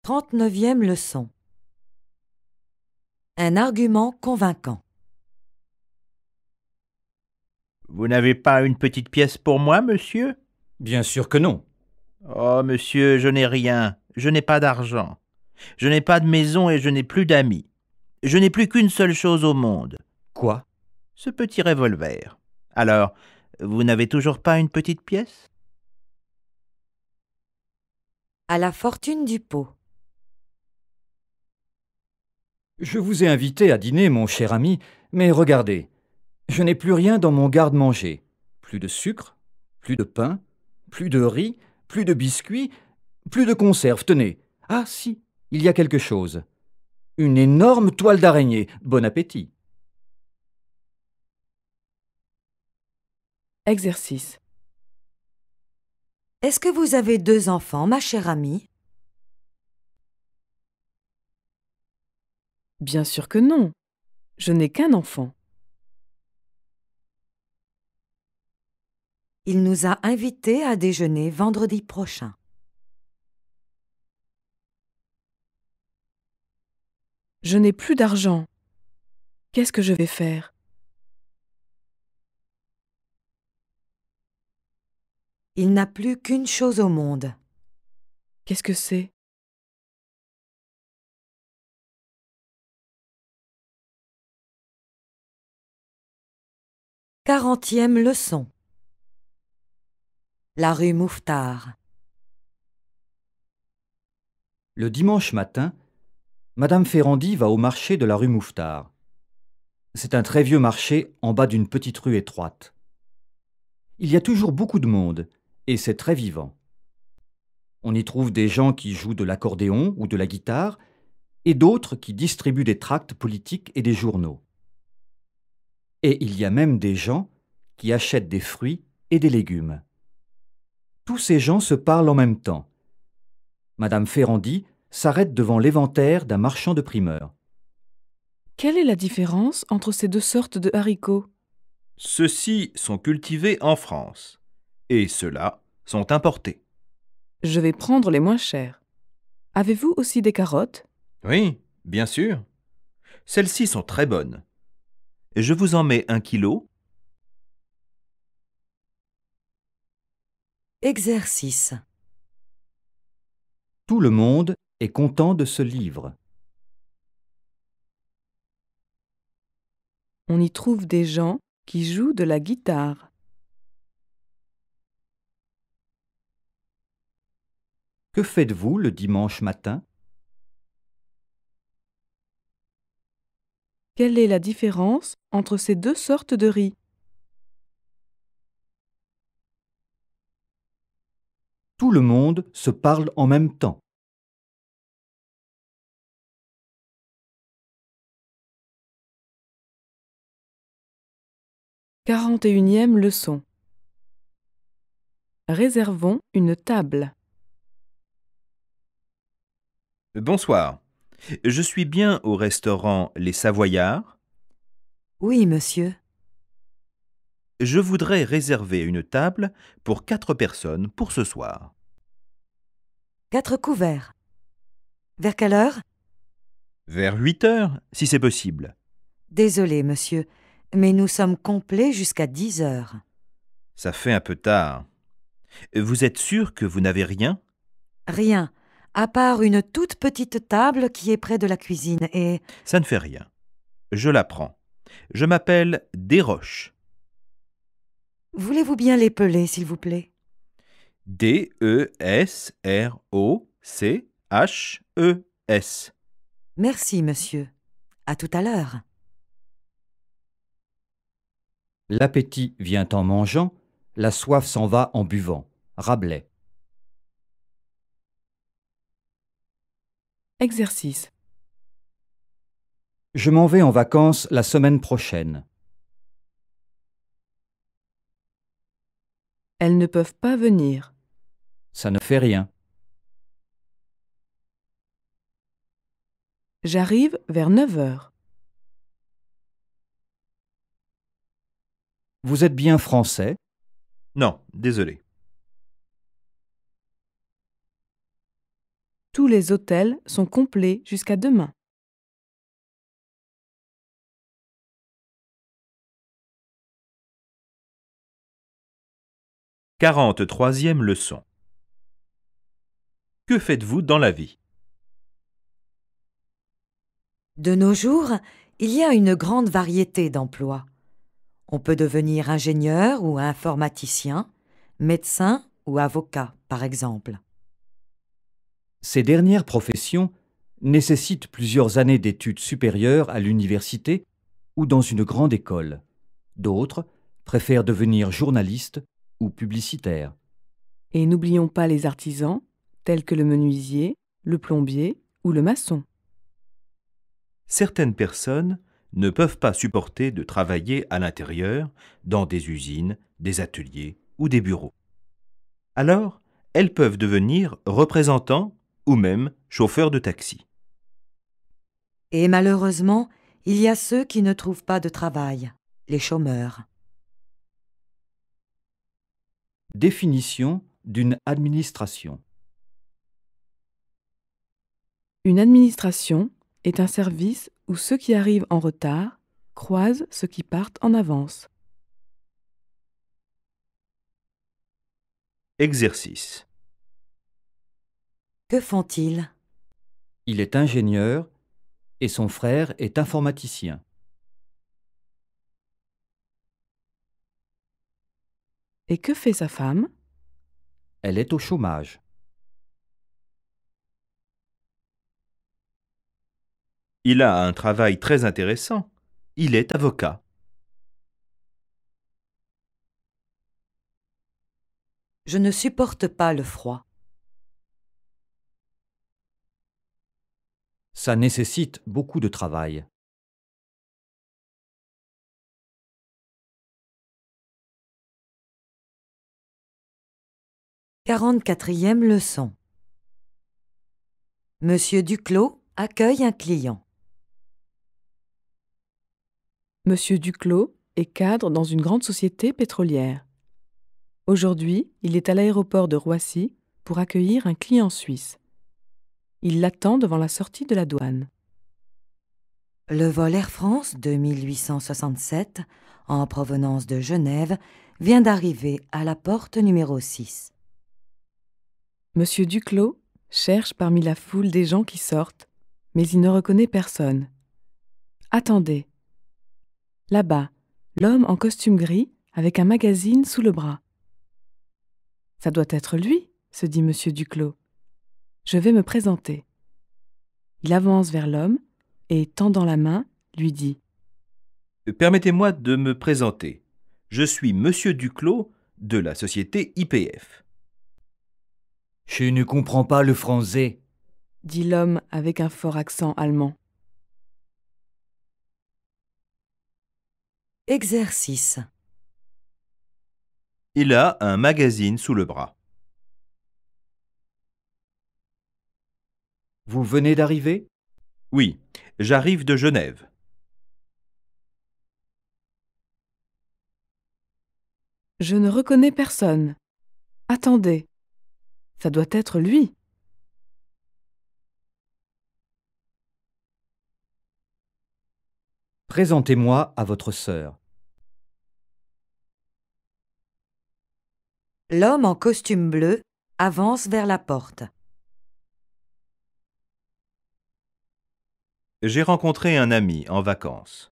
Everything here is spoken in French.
39e leçon. Un argument convaincant. Vous n'avez pas une petite pièce pour moi, monsieur? Bien sûr que non. Oh, monsieur, je n'ai rien, je n'ai pas d'argent. Je n'ai pas de maison et je n'ai plus d'amis. Je n'ai plus qu'une seule chose au monde. Quoi? Ce petit revolver. Alors, vous n'avez toujours pas une petite pièce? À la fortune du pot. Je vous ai invité à dîner, mon cher ami, mais regardez, je n'ai plus rien dans mon garde-manger. Plus de sucre, plus de pain, plus de riz, plus de biscuits, plus de conserves, tenez. Ah si, il y a quelque chose. Une énorme toile d'araignée. Bon appétit. Exercice. Est-ce que vous avez 2 enfants, ma chère amie? Bien sûr que non. Je n'ai qu'un enfant. Il nous a invités à déjeuner vendredi prochain. Je n'ai plus d'argent. Qu'est-ce que je vais faire? Il n'a plus qu'une chose au monde. Qu'est-ce que c'est? Quarantième leçon. La rue Mouffetard. Le dimanche matin, Madame Ferrandi va au marché de la rue Mouffetard. C'est un très vieux marché en bas d'une petite rue étroite. Il y a toujours beaucoup de monde et c'est très vivant. On y trouve des gens qui jouent de l'accordéon ou de la guitare et d'autres qui distribuent des tracts politiques et des journaux. Et il y a même des gens qui achètent des fruits et des légumes. Tous ces gens se parlent en même temps. Madame Ferrandi s'arrête devant l'éventaire d'un marchand de primeurs. Quelle est la différence entre ces deux sortes de haricots? Ceux-ci sont cultivés en France et ceux-là sont importés. Je vais prendre les moins chers. Avez-vous aussi des carottes? Oui, bien sûr. Celles-ci sont très bonnes. Je vous en mets 1 kilo. Exercice. Tout le monde est content de ce livre. On y trouve des gens qui jouent de la guitare. Que faites-vous le dimanche matin? Quelle est la différence entre ces deux sortes de riz? Tout le monde se parle en même temps. Quarante-et-unième leçon. Réservons une table. Bonsoir. Je suis bien au restaurant Les Savoyards. Oui, monsieur. Je voudrais réserver une table pour 4 personnes pour ce soir. 4 couverts. Vers quelle heure? Vers 8 heures, si c'est possible. Désolé, monsieur, mais nous sommes complets jusqu'à 10 heures. Ça fait un peu tard. Vous êtes sûr que vous n'avez rien? Rien, à part une toute petite table qui est près de la cuisine et... Ça ne fait rien. Je la prends. Je m'appelle Desroches. Voulez-vous bien l'épeler, s'il vous plaît? Desroches. Merci, monsieur. À tout à l'heure. L'appétit vient en mangeant, la soif s'en va en buvant. Rabelais. Exercice. Je m'en vais en vacances la semaine prochaine. Elles ne peuvent pas venir. Ça ne fait rien. J'arrive vers 9 heures. Vous êtes bien français? Non, désolé. Tous les hôtels sont complets jusqu'à demain. 43e leçon. Que faites-vous dans la vie? De nos jours, il y a une grande variété d'emplois. On peut devenir ingénieur ou informaticien, médecin ou avocat, par exemple. Ces dernières professions nécessitent plusieurs années d'études supérieures à l'université ou dans une grande école. D'autres préfèrent devenir journalistes ou publicitaires. Et n'oublions pas les artisans, tels que le menuisier, le plombier ou le maçon. Certaines personnes ne peuvent pas supporter de travailler à l'intérieur, dans des usines, des ateliers ou des bureaux. Alors, elles peuvent devenir représentants ou même chauffeurs de taxi. Et malheureusement, il y a ceux qui ne trouvent pas de travail, les chômeurs. Définition d'une administration. Une administration est un service où ceux qui arrivent en retard croisent ceux qui partent en avance. Exercice. Que font-ils? Il est ingénieur et son frère est informaticien. Et que fait sa femme? Elle est au chômage. Il a un travail très intéressant. Il est avocat. Je ne supporte pas le froid. Ça nécessite beaucoup de travail. Quarante-quatrième leçon. Monsieur Duclos accueille un client. Monsieur Duclos est cadre dans une grande société pétrolière. Aujourd'hui, il est à l'aéroport de Roissy pour accueillir un client suisse. Il l'attend devant la sortie de la douane. Le vol Air France 2867, en provenance de Genève, vient d'arriver à la porte numéro 6. Monsieur Duclos cherche parmi la foule des gens qui sortent, mais il ne reconnaît personne. Attendez. Là-bas, l'homme en costume gris avec un magazine sous le bras. Ça doit être lui, se dit monsieur Duclos. Je vais me présenter. Il avance vers l'homme et, tendant la main, lui dit « Permettez-moi de me présenter. Je suis Monsieur Duclos de la société IPF. Je ne comprends pas le français. dit l'homme avec un fort accent allemand. Exercice. Il a un magazine sous le bras. Vous venez d'arriver? Oui, j'arrive de Genève. Je ne reconnais personne. Attendez. Ça doit être lui. Présentez-moi à votre sœur. L'homme en costume bleu avance vers la porte. J'ai rencontré un ami en vacances.